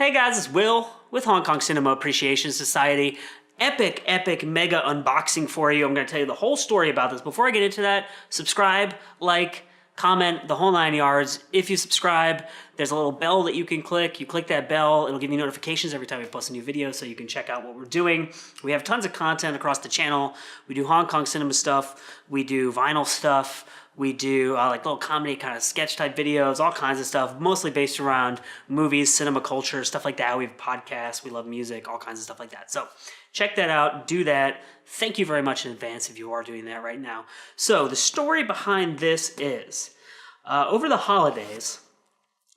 Hey guys, it's Will with Hong Kong Cinema Appreciation Society. Epic, mega unboxing for you. I'm going to tell you the whole story about this. Before I get into that, subscribe, like, comment, the whole 9 yards. If you subscribe, there's a little bell that you can click. You click that bell, it'll give you notifications every time we post a new video so you can check out what we're doing. We have tons of content across the channel. We do Hong Kong cinema stuff. We do vinyl stuff. We do like little comedy kind of sketch type videos, all kinds of stuff, mostly based around movies, cinema culture, stuff like that. We have podcasts, we love music, all kinds of stuff like that. So check that out, do that. Thank you very much in advance if you are doing that right now. So the story behind this is, over the holidays,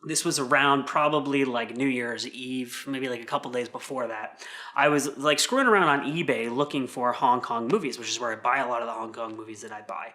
this was around probably like New Year's Eve, maybe like a couple days before that. I was like screwing around on eBay looking for Hong Kong movies, which is where I buy a lot of the Hong Kong movies that I buy.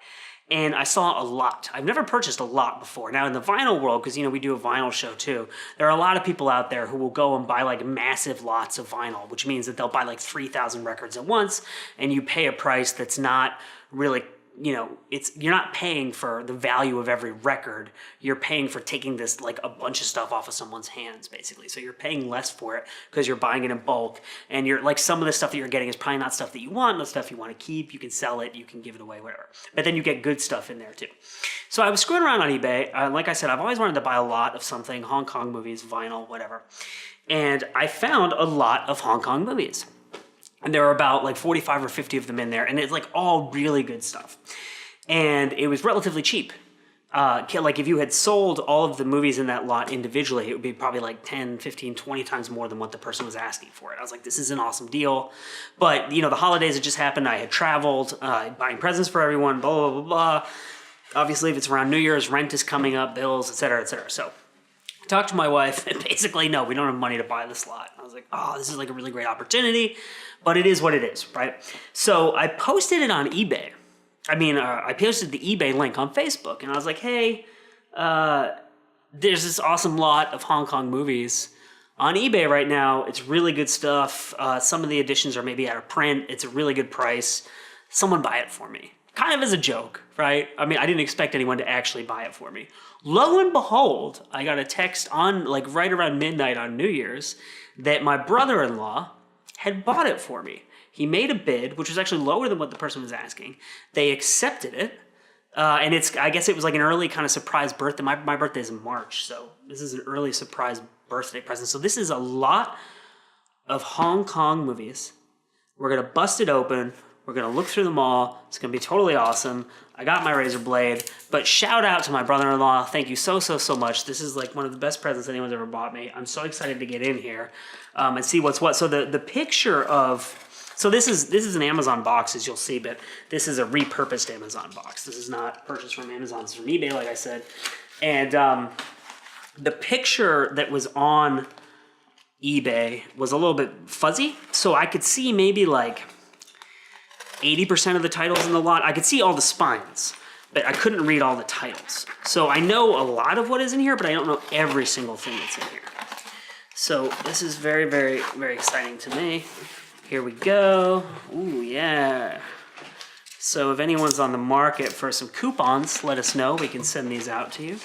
And I saw a lot. I've never purchased a lot before. Now in the vinyl world, because we do a vinyl show too, there are a lot of people out there who will go and buy like massive lots of vinyl, which means that they'll buy like 3,000 records at once, and you pay a price that's not really, you're not paying for the value of every record. You're paying for taking this like a bunch of stuff off of someone's hands, basically. So you're paying less for it because you're buying it in bulk, and you're like, some of the stuff that you're getting is probably not stuff that you want, not stuff you want to keep. You can sell it, you can give it away, whatever. But then you get good stuff in there too. So I was screwing around on eBay. Like I said, I've always wanted to buy a lot of something, Hong Kong movies, vinyl, whatever. And I found a lot of Hong Kong movies. And there were about like 45 or 50 of them in there, and it's like all really good stuff. And it was relatively cheap. Like if you had sold all of the movies in that lot individually, it would be probably like 10, 15, 20 times more than what the person was asking for it. I was like, this is an awesome deal. But, the holidays had just happened. I had traveled, buying presents for everyone, blah, blah, blah, blah. Obviously, if it's around New Year's, rent is coming up, bills, et cetera, et cetera. So I talked to my wife, and basically, no, we don't have money to buy this lot. I was like, oh, this is like a really great opportunity, but it is what it is, right? So I posted it on eBay. I posted the eBay link on Facebook, and I was like, hey, there's this awesome lot of Hong Kong movies on eBay right now. It's really good stuff. Some of the editions are maybe out of print. It's a really good price. Someone buy it for me. Kind of as a joke, right? I didn't expect anyone to actually buy it for me. Lo and behold, I got a text on like right around midnight on New Year's that my brother-in-law had bought it for me. He made a bid, which was actually lower than what the person was asking. They accepted it, and I guess it was like an early kind of surprise birthday. My birthday is in March, so this is an early surprise birthday present. So this is a lot of Hong Kong movies. We're gonna bust it open. We're gonna look through them all. It's gonna be totally awesome. I got my razor blade, but shout out to my brother-in-law. Thank you so much. This is like one of the best presents anyone's ever bought me. I'm so excited to get in here and see what's what. So the picture of, so this is an Amazon box, as you'll see, but this is a repurposed Amazon box. This is not purchased from Amazon, it's from eBay, like I said. And the picture that was on eBay was a little bit fuzzy, so I could see maybe like 80% of the titles in the lot. I could see all the spines, but I couldn't read all the titles. So I know a lot of what is in here, but I don't know every single thing that's in here. So this is very, very, very exciting to me. Here we go. Ooh, yeah. So if anyone's on the market for some coupons, let us know. We can send these out to you.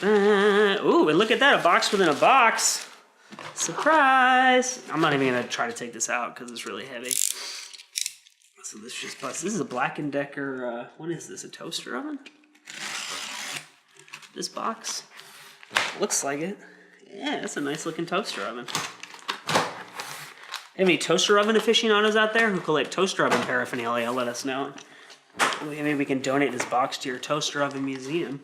Ooh, and look at that, a box within a box. Surprise! I'm not even gonna try to take this out because it's really heavy. So this just busts. This is a Black & Decker, what is this, a toaster oven? This box? Looks like it. Yeah, that's a nice looking toaster oven. Any toaster oven aficionados out there who collect toaster oven paraphernalia, let us know. Maybe we can donate this box to your toaster oven museum.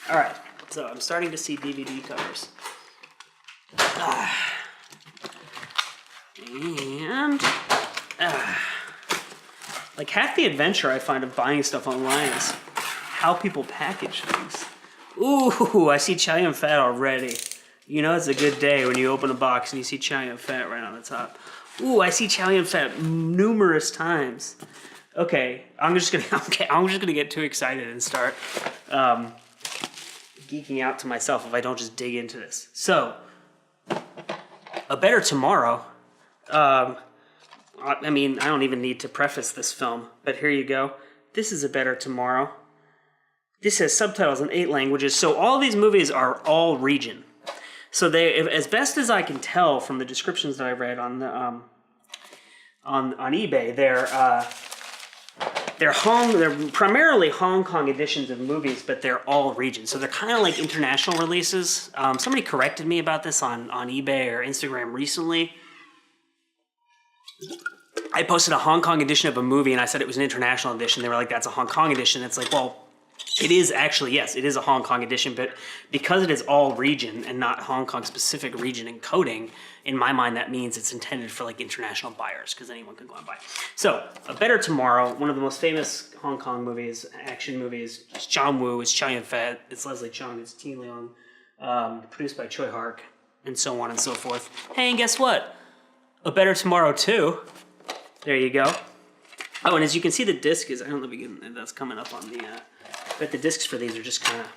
Alright, so I'm starting to see DVD covers. And like half the adventure I find of buying stuff online is how people package things. Ooh, I see Chow Fat already. It's a good day when you open a box and you see Chow Fat right on the top. Ooh, I see Chow Fat numerous times. Okay, I'm just gonna get too excited and start geeking out to myself if I don't just dig into this. So, A Better Tomorrow. I don't even need to preface this film, but here you go. This is A Better Tomorrow. This has subtitles in 8 languages, so all these movies are all region. So as best as I can tell from the descriptions that I read on the on eBay, they're primarily Hong Kong editions of movies, but they're all regions. So they're kind of like international releases. Somebody corrected me about this on eBay or Instagram recently. I posted a Hong Kong edition of a movie and I said it was an international edition. They were like, that's a Hong Kong edition. It's like, well, it is actually, yes, it is a Hong Kong edition, but because it is all region and not Hong Kong specific region encoding, in my mind, that means it's intended for like international buyers because anyone can go and buy. So, A Better Tomorrow, one of the most famous Hong Kong movies, action movies. It's John Woo, it's Chow Yun-fat, it's Leslie Chung, it's Teen Leung, produced by Choi Hark, and so on and so forth. Hey, and guess what? A Better Tomorrow 2. There you go. Oh, and as you can see, the disc is, I don't know if that's coming up on the, but the discs for these are just kind of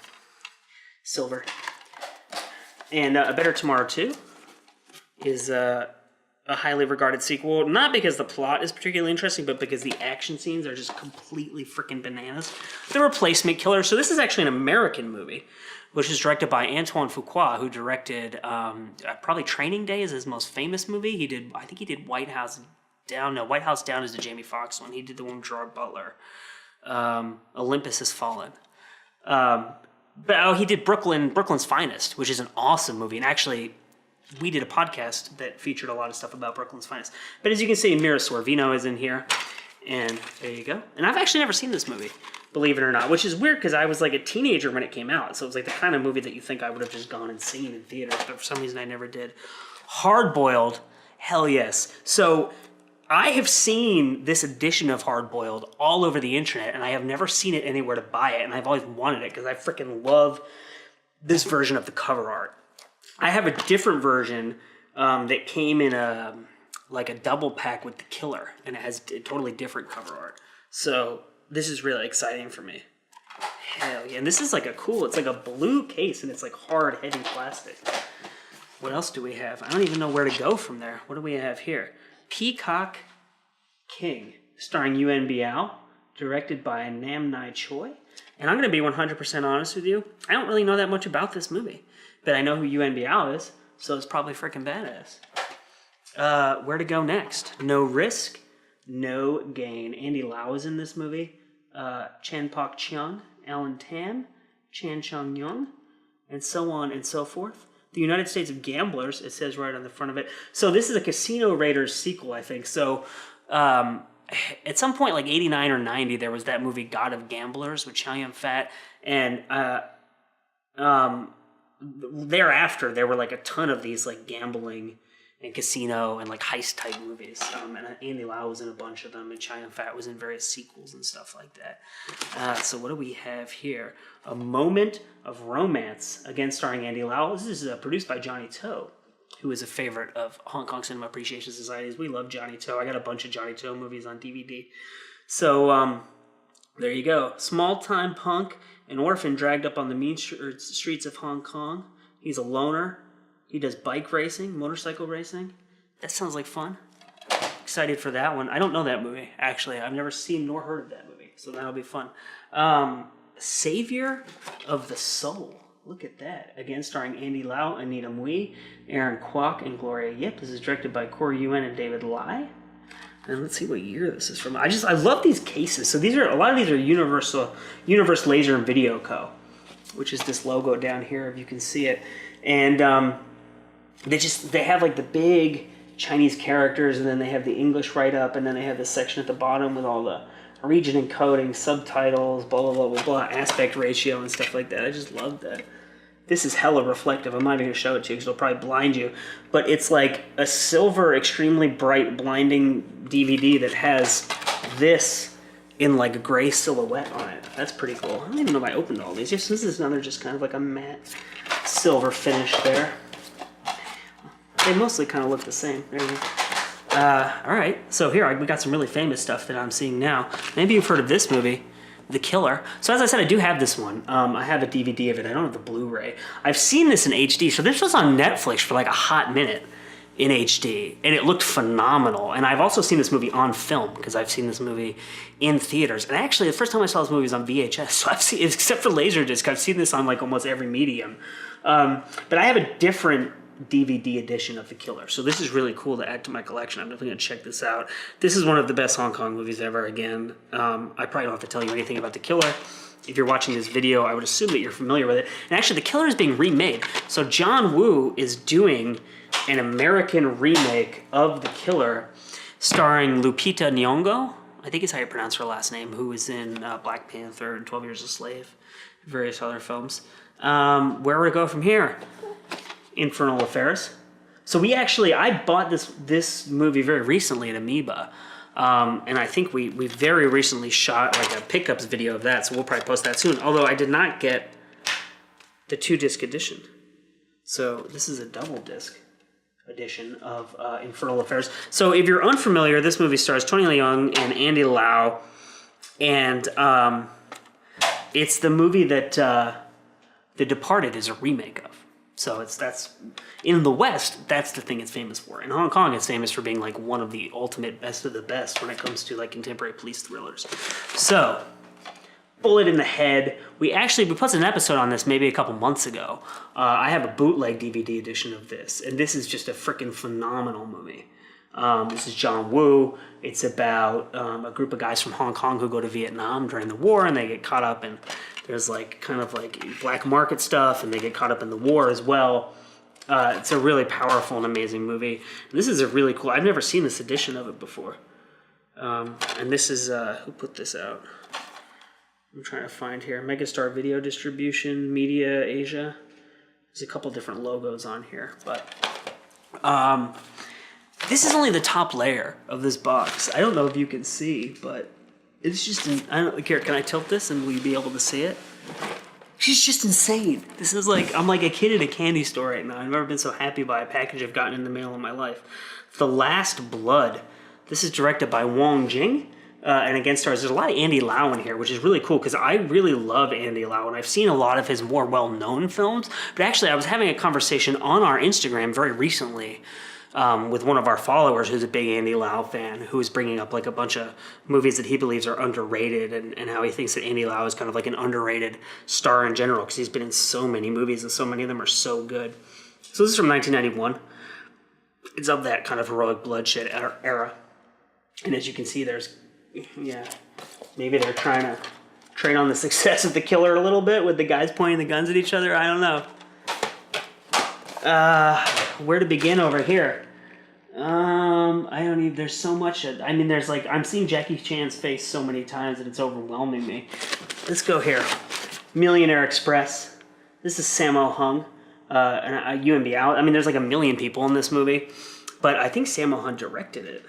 silver. And A Better Tomorrow 2 is a highly regarded sequel, not because the plot is particularly interesting, but because the action scenes are just completely freaking bananas. The Replacement Killer. So this is actually an American movie, which is directed by Antoine Fuqua, who directed probably Training Day is his most famous movie. I think he did White House Down. No, White House Down is the Jamie Foxx one. He did the one with Gerard Butler. Olympus Has Fallen. But he did Brooklyn's Finest, which is an awesome movie. And actually, we did a podcast that featured a lot of stuff about Brooklyn's Finest. But as you can see, Mira Sorvino is in here. And there you go. And I've actually never seen this movie, believe it or not, which is weird because I was like a teenager when it came out. So it was like the kind of movie that you think I would have just gone and seen in theaters, but for some reason I never did. Hard Boiled, hell yes. So I have seen this edition of Hard Boiled all over the internet, and I have never seen it anywhere to buy it, and I've always wanted it because I freaking love this version of the cover art. I have a different version that came in a double pack with The Killer, and it has a totally different cover art. So this is really exciting for me. Hell yeah. And this is like it's like a blue case, and it's like hard, heavy plastic. What else do we have? I don't even know where to go from there. What do we have here? Peacock King, starring Yuen Biao, directed by Nam Nai Choi. And I'm going to be 100% honest with you. I don't really know that much about this movie, but I know who Yuen Biao is, so it's probably freaking badass. Where to go next? No Risk, No Gain. Andy Lau is in this movie. Chan Pak Cheong, Alan Tam, Chan Chung Young, and so on and so forth. The United States of Gamblers, it says right on the front of it. So this is a Casino Raiders sequel, I think. So at some point, like 89 or 90, there was that movie God of Gamblers with Chow Yun-fat. And thereafter, there were like a ton of these like gambling and casino and like heist type movies. And Andy Lau was in a bunch of them, and Chow Yun-fat was in various sequels and stuff like that. So what do we have here? A Moment of Romance, again starring Andy Lau. This is produced by Johnny To, who is a favorite of Hong Kong Cinema Appreciation Societies. We love Johnny To. I got a bunch of Johnny To movies on DVD. So there you go. Small-time punk, an orphan dragged up on the mean streets of Hong Kong. He's a loner. He does bike racing, motorcycle racing. That sounds like fun. Excited for that one. I don't know that movie, actually. I've never seen nor heard of that movie, so that'll be fun. Savior of the Soul. Look at that. Again, starring Andy Lau, Anita Mui, Aaron Kwok, and Gloria Yip. This is directed by Corey Yuen and David Lai. And let's see what year this is from. I love these cases. So a lot of these are Universe Laser and Video Co., which is this logo down here, if you can see it. And they have like the big Chinese characters, and then they have the English write-up, and then they have this section at the bottom with all the region encoding, subtitles, blah, blah, blah, blah, blah, aspect ratio and stuff like that. I just love that. This is hella reflective. I'm not even going to show it to you because it'll probably blind you. But it's like a silver, extremely bright, blinding DVD that has this in like a gray silhouette on it. That's pretty cool. I don't even know if I opened all these. This is another just kind of like a matte silver finish there. They mostly kind of look the same. There you go. All right, so here we got some really famous stuff that I'm seeing now. Maybe you've heard of this movie, The Killer. So as I said, I do have this one. I have a DVD of it. I don't have the Blu-ray. I've seen this in HD. So this was on Netflix for like a hot minute. in HD, and it looked phenomenal. And I've also seen this movie on film, because I've seen this movie in theaters. And actually, the first time I saw this movie was on VHS, so I've seen, except for Laserdisc, I've seen this on like almost every medium. But I have a different DVD edition of The Killer, so this is really cool to add to my collection. I'm definitely gonna check this out. This is one of the best Hong Kong movies ever. Again, I probably don't have to tell you anything about The Killer. If you're watching this video, I would assume that you're familiar with it. And actually, The Killer is being remade. So John Woo is doing an American remake of The Killer, starring Lupita Nyong'o, I think is how you pronounce her last name, who was in Black Panther and 12 Years a Slave, various other films. Where would it go from here? Infernal Affairs. So I bought this movie very recently at Amoeba. And I think we very recently shot like a pickups video of that, so we'll probably post that soon. Although I did not get the 2-disc edition. So this is a double disc edition of Infernal Affairs. So if you're unfamiliar, this movie stars Tony Leung and Andy Lau. And it's the movie that The Departed is a remake of. So that's in the West, that's the thing it's famous for. In Hong Kong, it's famous for being like one of the ultimate best of the best when it comes to like contemporary police thrillers. So, Bullet in the Head. We posted an episode on this maybe a couple months ago. I have a bootleg DVD edition of this, and this is just a freaking phenomenal movie. This is John Woo. It's about a group of guys from Hong Kong who go to Vietnam during the war, and they get caught up in, there's like kind of like black market stuff, and they get caught up in the war as well. It's a really powerful and amazing movie. And this is a really cool, I've never seen this edition of it before. And this is, who put this out? I'm trying to find here. Megastar Video Distribution, Media Asia. There's a couple different logos on here, but this is only the top layer of this box. I don't know if you can see, but it's just, I don't care. Can I tilt this and will you be able to see it? She's just insane. This is like, I'm like a kid in a candy store right now. I've never been so happy by a package I've gotten in the mail in my life. The Last Blood. This is directed by Wong Jing. And again stars, there's a lot of Andy Lau in here, which is really cool because I really love Andy Lau and I've seen a lot of his more well-known films. But actually, I was having a conversation on our Instagram very recently with one of our followers who's a big Andy Lau fan, who is bringing up like a bunch of movies that he believes are underrated and how he thinks that Andy Lau is kind of like an underrated star in general because he's been in so many movies and so many of them are so good. So this is from 1991. It's of that kind of heroic bloodshed era. And as you can see, there's, maybe they're trying to trade on the success of The Killer a little bit with the guys pointing the guns at each other. I don't know. Where to begin over here? I don't even, there's so much. I mean, there's like, I'm seeing Jackie Chan's face so many times that it's overwhelming me. Let's go here. Millionaire Express. This is Sammo Hung, and UMB out. I mean, there's like a million people in this movie, but I think Sammo Hung directed it.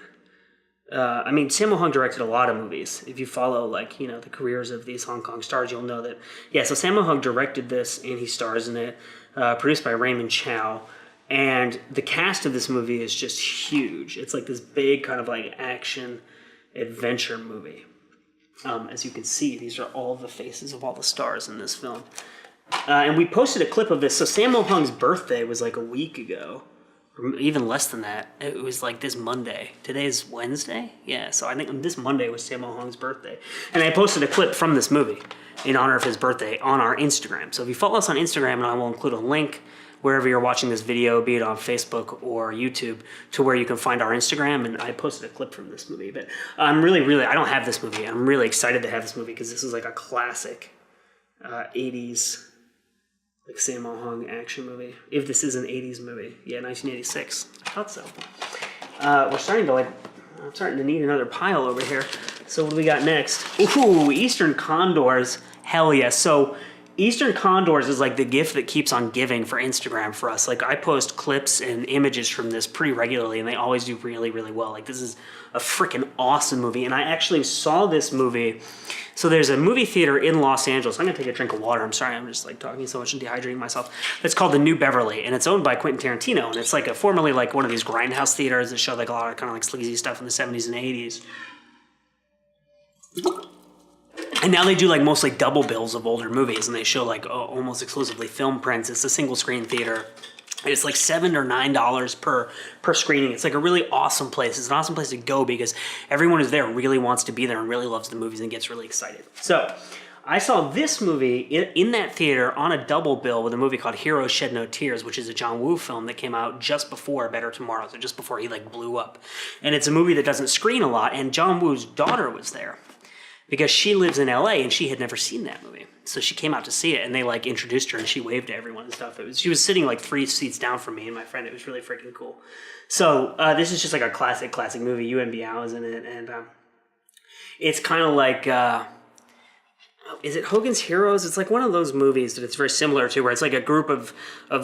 I mean, Sammo Hung directed a lot of movies. If you follow, like, the careers of these Hong Kong stars, you'll know that. Yeah, so Sammo Hung directed this, and he stars in it. Produced by Raymond Chow. And the cast of this movie is just huge. It's like this big kind of like action adventure movie. As you can see, these are all the faces of all the stars in this film. And we posted a clip of this. So Sammo Hung's birthday was like a week ago. Or even less than that. It was like this Monday. Today's Wednesday? Yeah, so I think this Monday was Sammo Hung's birthday. And I posted a clip from this movie in honor of his birthday on our Instagram. So if you follow us on Instagram, and I will include a link wherever you're watching this video, be it on Facebook or YouTube, to where you can find our Instagram, and I posted a clip from this movie. But I'm really, I don't have this movie. I'm really excited to have this movie because this is like a classic 80s like Sammo Hung action movie. If this is an 80s movie. Yeah, 1986. I thought so. I'm starting to need another pile over here. So what do we got next? Ooh, Eastern Condors. Hell yes. So Eastern Condors is like the gift that keeps on giving for Instagram for us. Like I post clips and images from this pretty regularly and they always do really, really well. Like this is a freaking awesome movie. And I actually saw this movie. So there's a movie theater in Los Angeles. I'm gonna take a drink of water. I'm sorry, I'm just like talking so much and dehydrating myself. It's called the New Beverly and it's owned by Quentin Tarantino. And it's like formerly like one of these grindhouse theaters that showed like a lot of kind of like sleazy stuff in the 70s and 80s. And now they do like mostly double bills of older movies and they show like almost exclusively film prints. It's a single screen theater. And it's like $7 or $9 per screening. It's like a really awesome place. It's an awesome place to go because everyone who's there really wants to be there and really loves the movies and gets really excited. So I saw this movie in that theater on a double bill with a movie called Heroes Shed No Tears, which is a John Woo film that came out just before Better Tomorrow, so just before he like blew up. And it's a movie that doesn't screen a lot, and John Woo's daughter was there because she lives in LA and she had never seen that movie. So she came out to see it, and they like introduced her, and she waved to everyone and stuff. She was sitting like 3 seats down from me and my friend. It was really freaking cool. So this is just like a classic movie. Yuan Biao is in it, and it's kind of like, is it Hogan's Heroes? It's like one of those movies that it's very similar to, where it's like a group of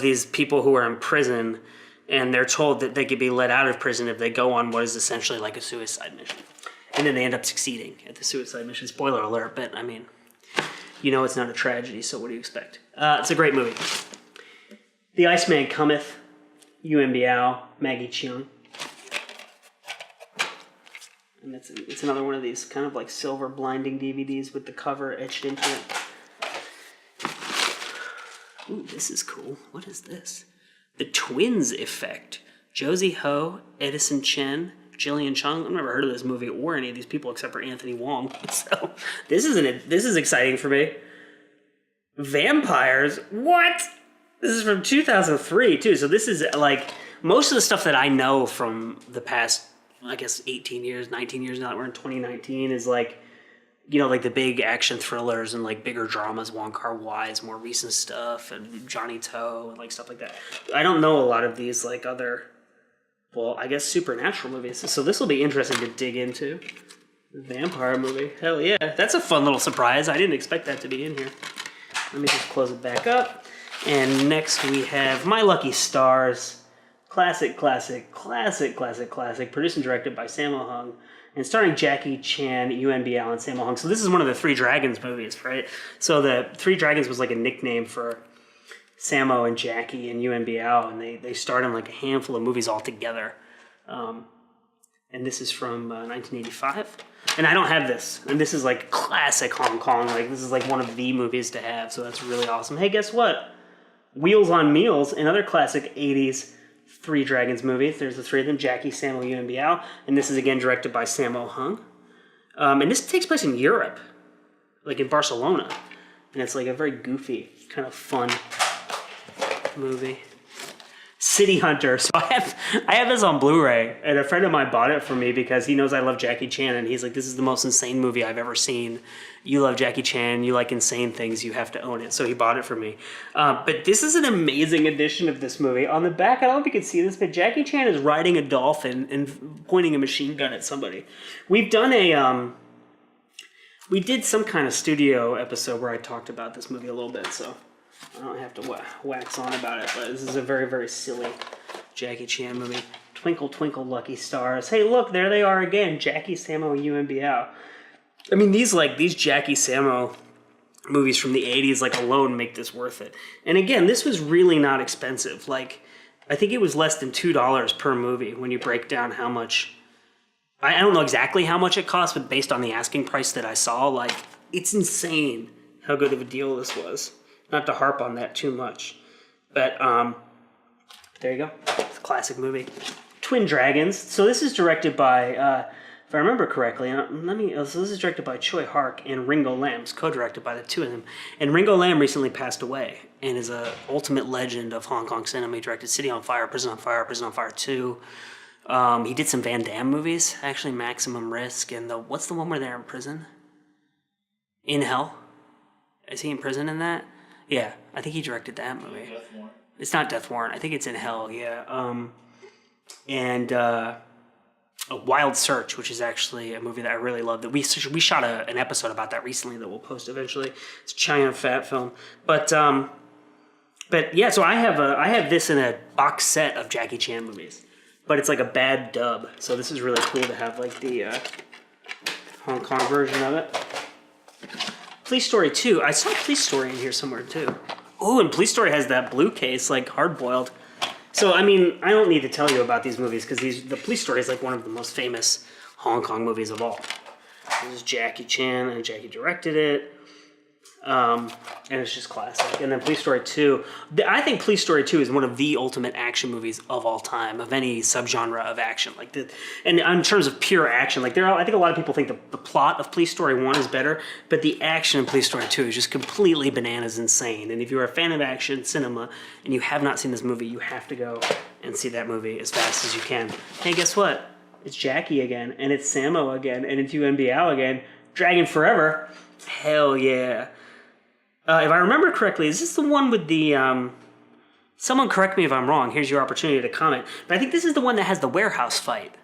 these people who are in prison, and they're told that they could be let out of prison if they go on what is essentially like a suicide mission. And then they end up succeeding at the suicide mission. Spoiler alert, but I mean, you know it's not a tragedy, so what do you expect? It's a great movie. The Iceman Cometh, Yuan Biao, Maggie Cheung. And it's another one of these kind of like silver blinding DVDs with the cover etched into it. Ooh, this is cool. What is this? The Twins Effect. Josie Ho, Edison Chen, Jillian Chung. I've never heard of this movie or any of these people except for Anthony Wong. So this is exciting for me. Vampires? What? This is from 2003 too. So this is like most of the stuff that I know from the past, I guess 18 years, 19 years now that we're in 2019 is like, you know, like the big action thrillers and like bigger dramas, Wong Kar-wai's more recent stuff and Johnny To and like stuff like that. I don't know a lot of these like other, well, I guess supernatural movies. So this will be interesting to dig into. Vampire movie. Hell yeah. That's a fun little surprise. I didn't expect that to be in here. Let me just close it back up. And next we have My Lucky Stars. Classic. Produced and directed by Sammo Hung. And starring Jackie Chan, Yuan Biao, and Sammo Hung. So this is one of the Three Dragons movies, right? So the Three Dragons was like a nickname for Sammo and Jackie and Yuan Biao, and they starred in like a handful of movies all together. And this is from 1985. And I don't have this. And this is like classic Hong Kong. Like this is like one of the movies to have. So that's really awesome. Hey, guess what? Wheels on Meals, another classic 80s Three Dragons movie. There's the three of them, Jackie, Sammo, Yuan Biao. And this is again directed by Sammo Hung. And this takes place in Europe, like in Barcelona. And it's like a very goofy, kind of fun movie. City Hunter. So I have this on Blu-ray, and a friend of mine bought it for me because he knows I love Jackie Chan, and he's like, this is the most insane movie I've ever seen. You love Jackie Chan, you like insane things, you have to own it. So he bought it for me. But this is an amazing edition of this movie. On the back, I don't know if you can see this, but Jackie Chan is riding a dolphin and pointing a machine gun at somebody. We've done we did some kind of studio episode where I talked about this movie a little bit, so I don't have to wax on about it, but this is a very, very silly Jackie Chan movie. Twinkle, twinkle, lucky stars. Hey, look, there they are again. Jackie, Sammo, and Yuan Biao. I mean, these Jackie Sammo movies from the 80s, like, alone make this worth it. And again, this was really not expensive. Like, I think it was less than $2 per movie when you break down how much... I don't know exactly how much it cost, but based on the asking price that I saw, like, it's insane how good of a deal this was. Not to harp on that too much. But, there you go. It's a classic movie. Twin Dragons. So this is directed by, if I remember correctly, so this is directed by Choi Hark and Ringo Lam. It's co-directed by the two of them. And Ringo Lam recently passed away and is a ultimate legend of Hong Kong cinema. He directed City on Fire, Prison on Fire, Prison on Fire 2. He did some Van Damme movies, actually, Maximum Risk, and what's the one where they're in prison? In Hell? Is he in prison in that? Yeah, I think he directed that movie. Death Warrant. It's not Death Warrant. I think it's In Hell, yeah. And A Wild Search, which is actually a movie that I really love. That we shot an episode about that recently that we'll post eventually. It's a China Fat film. But yeah, so I have this in a box set of Jackie Chan movies. But it's like a bad dub. So this is really cool to have like the Hong Kong version of it. Police Story 2. I saw Police Story in here somewhere too. Oh, and Police Story has that blue case, like hard-boiled. So, I mean, I don't need to tell you about these movies because the Police Story is like one of the most famous Hong Kong movies of all. This is Jackie Chan, and Jackie directed it. And it's just classic. And then Police Story 2. I think Police Story 2 is one of the ultimate action movies of all time, of any subgenre of action. And in terms of pure action, I think a lot of people think the plot of Police Story 1 is better, but the action in Police Story 2 is just completely bananas insane. And if you're a fan of action cinema and you have not seen this movie, you have to go and see that movie as fast as you can. Hey, guess what? It's Jackie again, and it's Sammo again, and it's UNBL again. Dragon Forever. Hell yeah. If I remember correctly, is this the one with the... someone correct me if I'm wrong. Here's your opportunity to comment. But I think this is the one that has the warehouse fight,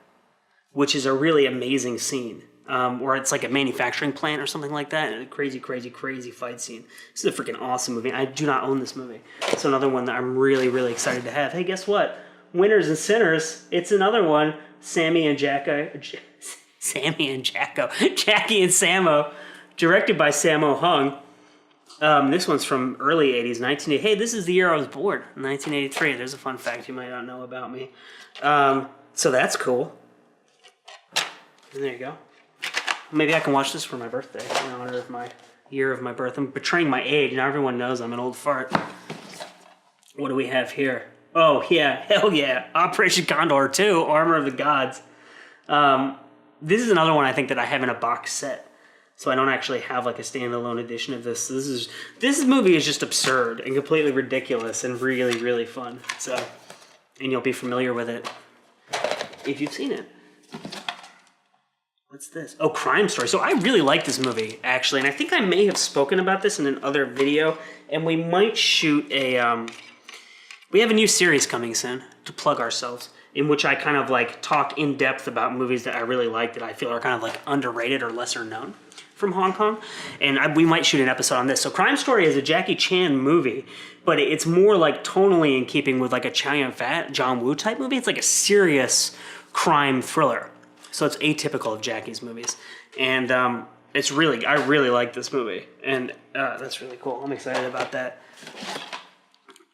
which is a really amazing scene. Or it's like a manufacturing plant or something like that. And a crazy, crazy, crazy fight scene. This is a freaking awesome movie. I do not own this movie. It's another one that I'm really, really excited to have. Hey, guess what? Winners and Sinners. It's another one. Jackie and Sammo. Directed by Sammo Hung. This one's from early 80s, 1980. Hey, this is the year I was born, 1983. There's a fun fact you might not know about me. So that's cool. And there you go. Maybe I can watch this for my birthday in honor of my year of my birth. I'm betraying my age. Now everyone knows I'm an old fart. What do we have here? Oh, yeah. Hell yeah. Operation Condor 2, Armor of the Gods. This is another one I think that I have in a box set. So I don't actually have like a standalone edition of this. This movie is just absurd and completely ridiculous and really, really fun. So, and you'll be familiar with it if you've seen it. What's this? Oh, Crime Story. So I really like this movie, actually. And I think I may have spoken about this in another video. And we might shoot a... we have a new series coming soon, to plug ourselves, in which I kind of like talk in depth about movies that I really like that I feel are kind of like underrated or lesser known from Hong Kong. And we might shoot an episode on this. So Crime Story is a Jackie Chan movie, but it's more like tonally in keeping with like a Chow Yun-fat, John Woo type movie. It's like a serious crime thriller. So it's atypical of Jackie's movies. And I really like this movie. And that's really cool. I'm excited about that.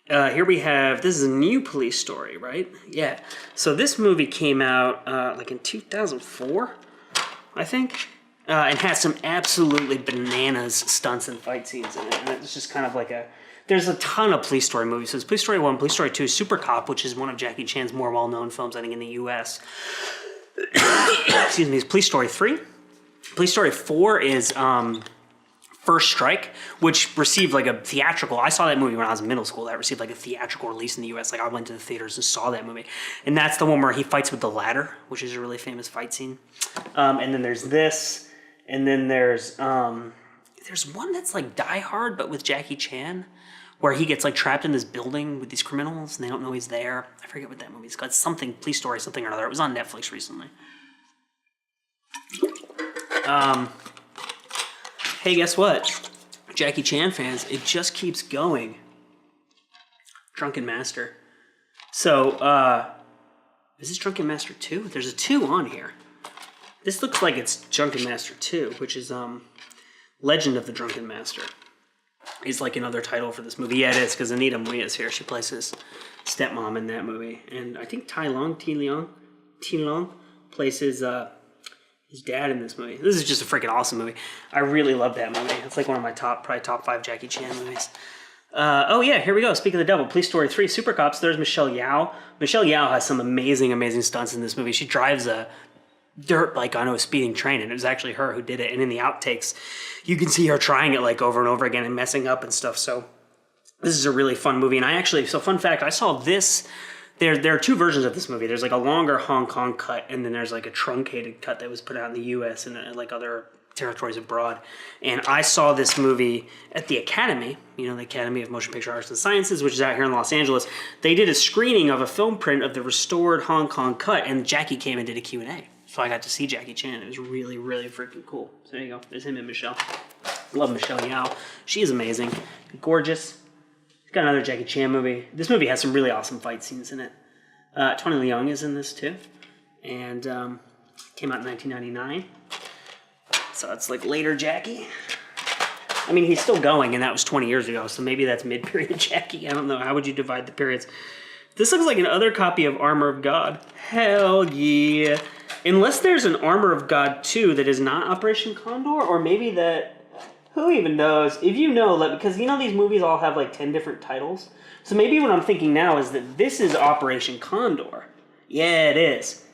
Here we have, this is a new Police Story, right? Yeah. So this movie came out like in 2004, I think. And has some absolutely bananas stunts and fight scenes in it. And it's just kind of like there's a ton of Police Story movies. So there's Police Story 1, Police Story 2, Super Cop, which is one of Jackie Chan's more well-known films, I think, in the U.S. Excuse me, is Police Story 3. Police Story 4 is First Strike, which received like a theatrical... I saw that movie when I was in middle school. That received like a theatrical release in the U.S. Like I went to the theaters and saw that movie. And that's the one where he fights with the ladder, which is a really famous fight scene. And then there's this... And then there's one that's like Die Hard, but with Jackie Chan, where he gets like trapped in this building with these criminals and they don't know he's there. I forget what that movie's called. It's something, Police Story, something or another. It was on Netflix recently. Hey, guess what? Jackie Chan fans, it just keeps going. Drunken Master. So, is this Drunken Master 2? There's a 2 on here. This looks like it's Drunken Master 2, which is Legend of the Drunken Master. Is like another title for this movie. Yeah, it is, because Anita Mui is here. She plays his stepmom in that movie. And I think Tin Leong plays his dad in this movie. This is just a freaking awesome movie. I really love that movie. It's like one of my probably top 5 Jackie Chan movies. Oh yeah, here we go. Speaking of the devil, Police Story 3, Super Cops. There's Michelle Yeoh. Michelle Yeoh has some amazing, amazing stunts in this movie. She drives a dirt bike onto a speeding train, and it was actually her who did it. And in the outtakes, you can see her trying it like over and over again and messing up and stuff. So this is a really fun movie. And so fun fact, I saw this. There are 2 versions of this movie. There's like a longer Hong Kong cut, and then there's like a truncated cut that was put out in the U.S. and like other territories abroad. And I saw this movie at the Academy, the Academy of Motion Picture Arts and Sciences, which is out here in Los Angeles. They did a screening of a film print of the restored Hong Kong cut, and Jackie came and did a Q&A. So I got to see Jackie Chan. It was really, really freaking cool. So there you go. There's him and Michelle. Love Michelle Yeoh. She is amazing. Gorgeous. Got another Jackie Chan movie. This movie has some really awesome fight scenes in it. Tony Leung is in this too. And came out in 1999. So it's like later Jackie. I mean, he's still going, and that was 20 years ago. So maybe that's mid-period Jackie. I don't know. How would you divide the periods? This looks like another copy of Armor of God. Hell yeah. Unless there's an Armor of God 2 that is not Operation Condor, or maybe that... Who even knows? If you know, like, because you know these movies all have like 10 different titles. So maybe what I'm thinking now is that this is Operation Condor. Yeah, it is.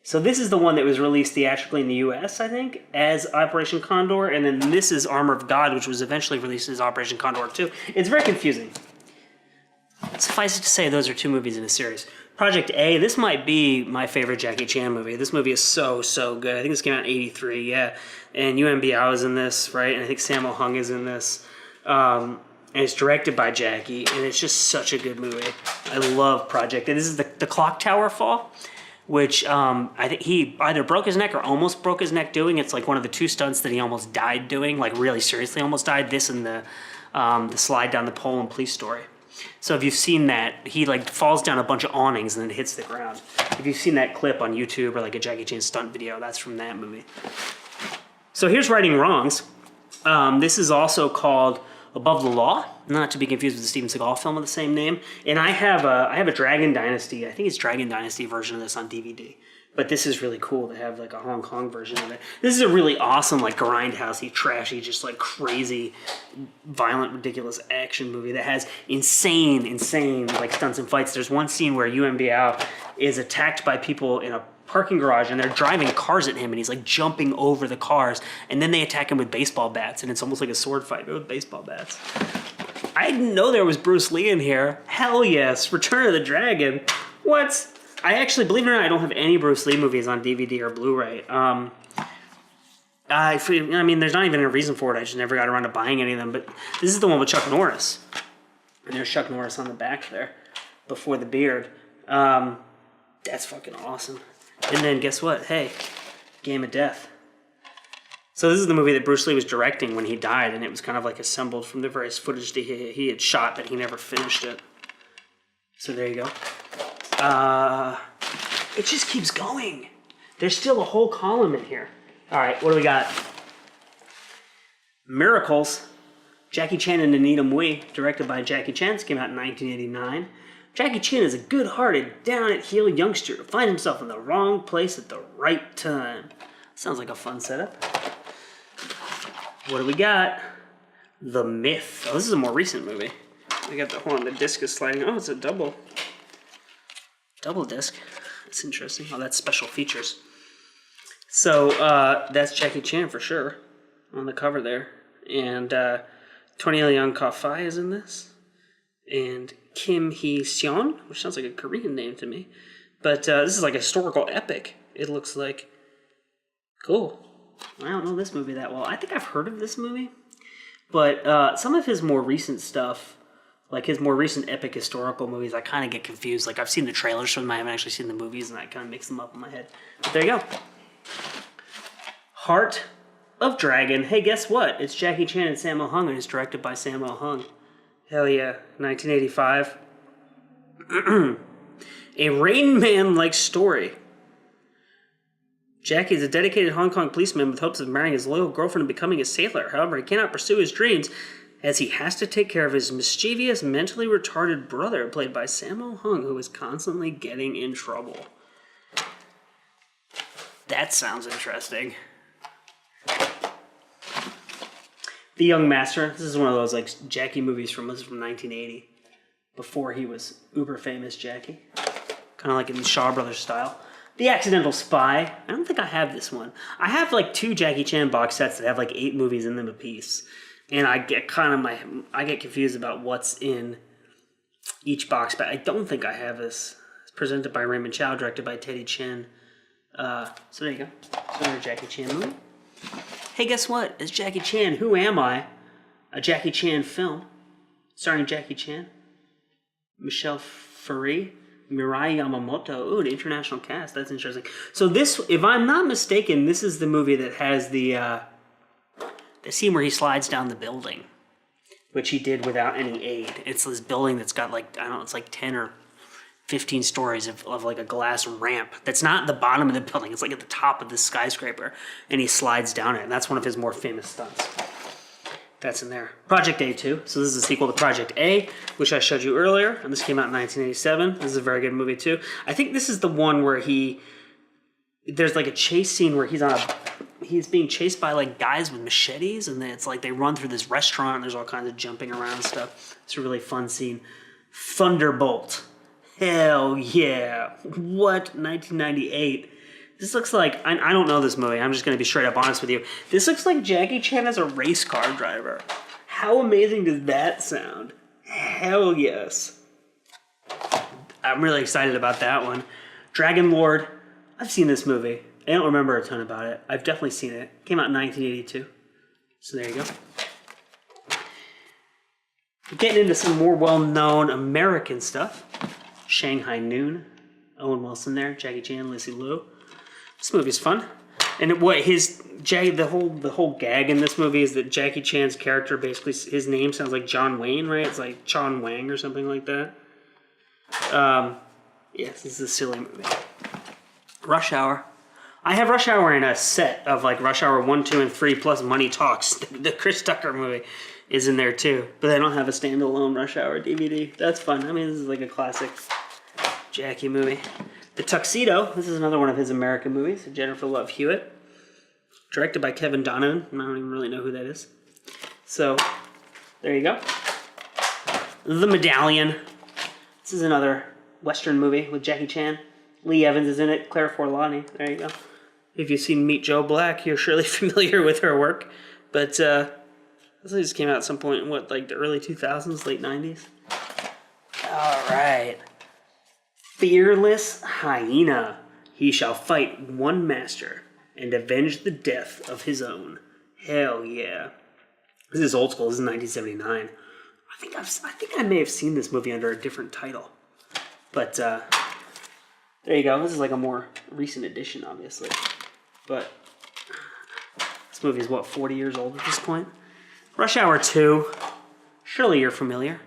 So this is the one that was released theatrically in the U.S., I think, as Operation Condor, and then this is Armor of God, which was eventually released as Operation Condor 2. It's very confusing. Suffice it to say, those are 2 movies in a series. Project A, this might be my favorite Jackie Chan movie. This movie is so, so good. I think this came out in 83, yeah. And Yuen Biao is in this, right? And I think Sammo Hung is in this. And it's directed by Jackie, and it's just such a good movie. I love Project A. This is the clock tower fall, which I think he either broke his neck or almost broke his neck doing. It's like one of the 2 stunts that he almost died doing, like really seriously almost died. This and the slide down the pole in Police Story. So if you've seen that, he like falls down a bunch of awnings and then hits the ground. If you've seen that clip on YouTube or like a Jackie Chan stunt video, that's from that movie. So here's Righting Wrongs. This is also called Above the Law, not to be confused with the Steven Seagal film of the same name. And I have a Dragon Dynasty, I think it's Dragon Dynasty version of this on DVD. But this is really cool to have like a Hong Kong version of it. This is a really awesome, like grindhousey, trashy, just like crazy, violent, ridiculous action movie that has insane like stunts and fights. There's one scene where Yuen Biao is attacked by people in a parking garage and they're driving cars at him and he's like jumping over the cars and then they attack him with baseball bats and it's almost like a sword fight but with baseball bats. I didn't know there was Bruce Lee in here. Hell yes, Return of the Dragon. What? I actually, believe it or not, I don't have any Bruce Lee movies on DVD or Blu-ray. I mean, there's not even a reason for it. I just never got around to buying any of them. But this is the one with Chuck Norris. And there's Chuck Norris on the back there before the beard. That's fucking awesome. And then guess what? Hey, Game of Death. So this is the movie that Bruce Lee was directing when he died, and it was kind of like assembled from the various footage that he had shot, but he never finished it. So there you go. It just keeps going. There's still a whole column in here. All right, what do we got? Miracles. Jackie Chan and Anita Mui, directed by Jackie Chan. This came out in 1989. Jackie Chan is a good-hearted, down-at-heel youngster who finds himself in the wrong place at the right time. Sounds like a fun setup. What do we got? The Myth. Oh, this is a more recent movie. We got the disc is sliding. Oh, it's a double disc. That's interesting. Oh, that's special features. So that's Jackie Chan for sure on the cover there, and Tony Leung Ka-fai is in this, and Kim Hee-seon, which sounds like a Korean name to me, but this is like a historical epic. It looks like cool. I don't know this movie that well. I think I've heard of this movie, but some of his more recent stuff. Like his more recent epic historical movies, I kind of get confused. Like I've seen the trailers from them, I haven't actually seen the movies, and I kind of mix them up in my head. But there you go. Heart of Dragon. Hey, guess what? It's Jackie Chan and Sammo Hung, and it's directed by Sammo Hung. Hell yeah. 1985. A Rain Man-like story. Jackie is a dedicated Hong Kong policeman with hopes of marrying his loyal girlfriend and becoming a sailor. However, he cannot pursue his dreams as he has to take care of his mischievous, mentally retarded brother, played by Sammo Hung, who is constantly getting in trouble. That sounds interesting. The Young Master. This is one of those like Jackie movies from 1980, before he was uber famous Jackie. Kind of like in the Shaw Brothers style. The Accidental Spy. I don't think I have this one. I have like 2 Jackie Chan box sets that have like 8 movies in them apiece. And I get confused about what's in each box, but I don't think I have this. It's presented by Raymond Chow, directed by Teddy Chen. So there you go. So there's a Jackie Chan movie. Hey, guess what? It's Jackie Chan. Who Am I? A Jackie Chan film starring Jackie Chan, Michelle Pfeiffer, Mirai Yamamoto. Ooh, an international cast. That's interesting. So this, if I'm not mistaken, this is the movie that has the scene where he slides down the building, which he did without any aid. It's this building that's got like, I don't know, it's like 10 or 15 stories of like a glass ramp that's not at the bottom of the building. It's like at the top of this skyscraper, and he slides down it, and that's one of his more famous stunts. That's in there. Project A 2. So this is a sequel to Project A, which I showed you earlier, and this came out in 1987. This is a very good movie too. I think this is the one where there's like a chase scene where he's on he's being chased by like guys with machetes, and then it's like they run through this restaurant. And there's all kinds of jumping around and stuff. It's a really fun scene. Thunderbolt. Hell yeah. What? 1998. This looks like, I don't know this movie. I'm just going to be straight up honest with you. This looks like Jackie Chan as a race car driver. How amazing does that sound? Hell yes. I'm really excited about that one. Dragon Lord. I've seen this movie. I don't remember a ton about it. I've definitely seen it. It came out in 1982. So there you go. Getting into some more well-known American stuff. Shanghai Noon. Owen Wilson there. Jackie Chan, Lucy Liu. This movie's fun. And the whole gag in this movie is that Jackie Chan's character, basically, his name sounds like John Wayne, right? It's like Chon Wang or something like that. Yes, this is a silly movie. Rush Hour. I have Rush Hour in a set of like Rush Hour 1, 2, and 3 plus Money Talks. The Chris Tucker movie is in there too. But I don't have a standalone Rush Hour DVD. That's fun. I mean, this is like a classic Jackie movie. The Tuxedo. This is another one of his American movies. Jennifer Love Hewitt. Directed by Kevin Donovan. I don't even really know who that is. So, there you go. The Medallion. This is another Western movie with Jackie Chan. Lee Evans is in it. Claire Forlani. There you go. If you've seen Meet Joe Black, you're surely familiar with her work. But this came out at some point in like the early 2000s, late 90s. All right. Fearless Hyena. He shall fight one master and avenge the death of his own. Hell yeah. This is old school. This is 1979. I think I may have seen this movie under a different title. But there you go. This is like a more recent edition, obviously. But this movie is, 40 years old at this point? Rush Hour 2. Surely you're familiar.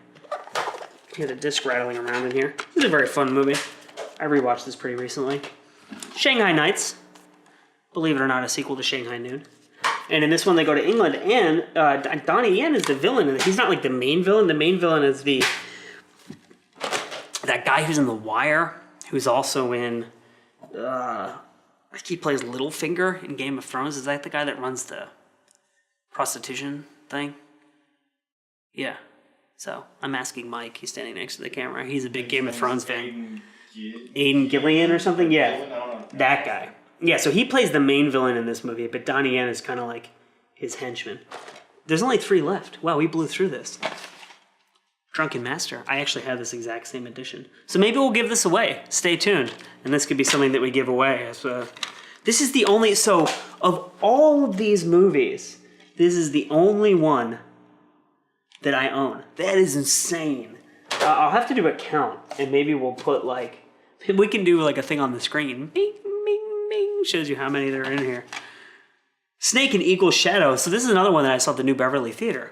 You hear the disc rattling around in here. This is a very fun movie. I rewatched this pretty recently. Shanghai Nights. Believe it or not, a sequel to Shanghai Noon. And in this one, they go to England, and Donnie Yen is the villain. He's not like the main villain. The main villain is that guy who's in The Wire, who's also in, he plays Littlefinger in Game of Thrones. Is that the guy that runs the prostitution thing? Yeah. So I'm asking Mike. He's standing next to the camera. He's a big Game of Thrones fan. Aidan Gillian or something? Yeah. That guy. Yeah, so he plays the main villain in this movie, but Donnie Yen is kind of like his henchman. There's only 3 left. Wow, we blew through this. Drunken Master. I actually have this exact same edition. So maybe we'll give this away. Stay tuned. And this could be something that we give away. This is the only... So, of all of these movies, this is the only one that I own. That is insane. I'll have to do a count, and maybe we'll put like... We can do like a thing on the screen. Bing, bing, bing. Shows you how many there are in here. Snake and Eagle Shadow. So this is another one that I saw at the New Beverly Theater,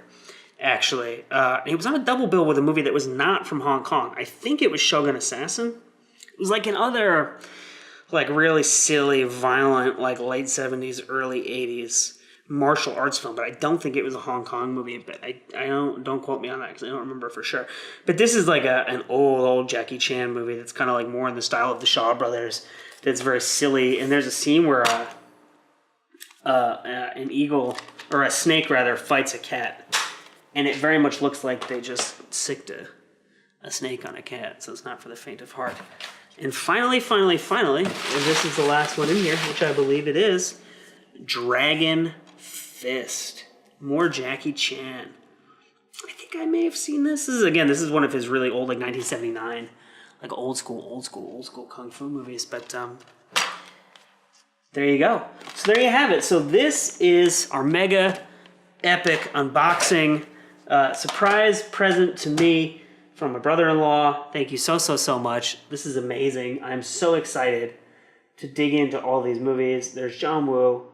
actually. It was on a double bill with a movie that was not from Hong Kong. I think it was Shogun Assassin. It was like another like really silly, violent, like late 70s, early 80s martial arts film, but I don't think it was a Hong Kong movie. But I don't quote me on that because I don't remember for sure. But this is like an old Jackie Chan movie that's kind of like more in the style of the Shaw Brothers. That's very silly, and there's a scene where an eagle or a snake rather fights a cat, and it very much looks like they just sicked a snake on a cat. So it's not for the faint of heart. And finally, and this is the last one in here, which I believe it is, Dragon Fist. More Jackie Chan. I think I may have seen this. This is one of his really old, like 1979, like old school kung fu movies. But there you go. So there you have it. So this is our mega epic unboxing surprise present to me from my brother-in-law. Thank you so much. This is amazing. I'm so excited to dig into all these movies. There's John Woo.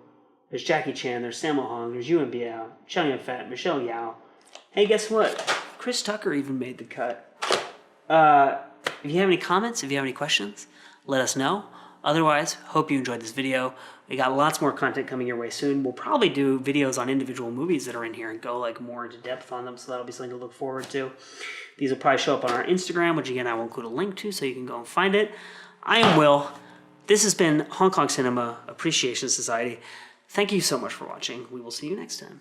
There's Jackie Chan, there's Sammo Hung, there's Yuan Biao, Chow Yun-fat, Michelle Yao. Hey, guess what? Chris Tucker even made the cut. If you have any comments, if you have any questions, let us know. Otherwise, hope you enjoyed this video. We got lots more content coming your way soon. We'll probably do videos on individual movies that are in here and go like more into depth on them, so that'll be something to look forward to. These will probably show up on our Instagram, which again I will include a link to so you can go and find it. I am Will. This has been Hong Kong Cinema Appreciation Society. Thank you so much for watching. We will see you next time.